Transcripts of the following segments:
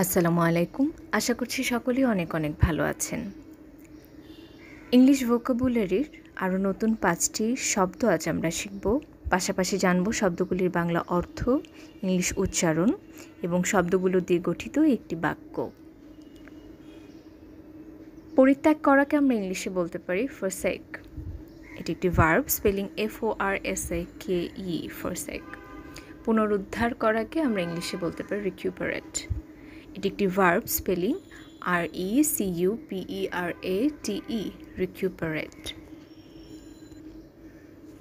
আসসালামু আলাইকুম। আশা করছি সকলেই অনেক অনেক ভালো আছেন। ইংলিশ ভোকাবুলারির আরও নতুন ৫টি শব্দ আজ আমরা শিখব। পাশাপাশি জানব শব্দগুলির বাংলা অর্থ, ইংলিশ উচ্চারণ এবং শব্দগুলো দিয়ে গঠিত একটি বাক্য। পরিত্যাগ করাকে আমরা ইংলিশে বলতে পারি forsake। এটি একটি ভার্ব, স্পেলিং FORSAKE, forsake। পুনরুদ্ধার করাকে আমরা ইংলিশে বলতে পারি recuperate। এটি একটি ভার্ব, স্পেলিং RECUPERATE, recuperate।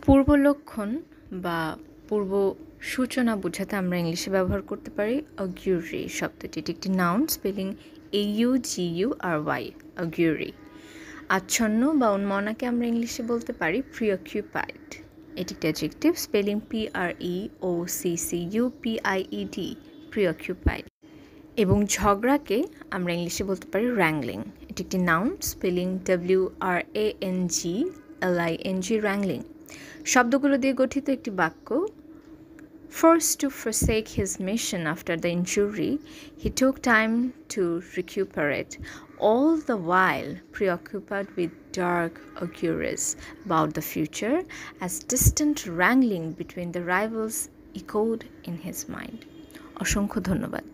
পূর্ব লক্ষণ বা পূর্ব সূচনা বোঝাতে আমরা ইংলিশে ব্যবহার করতে পারি augury শব্দটি। এটি একটি নাউন, স্পেলিং AUGURY, augury। আচ্ছন্ন বা উন্মনাকে আমরা ইংলিশে বলতে পারি preoccupied। এটি একটি অ্যাডজেক্টিভ, স্পেলিং PREOCCUPIED, preoccupied। এবং ঝগড়াকে আমরা ইংলিশে বলতে পারি wrangling। এটি একটি নাউন, স্পেলিং WRANGLING, wrangling। শব্দগুলো দিয়ে গঠিত একটি বাক্য। Forced to forsake his mission after the injury, he took time to recuperate, all the while preoccupied with dark auguries about the future, as distant wrangling between the rivals echoed in his mind. অসংখ্য ধন্যবাদ।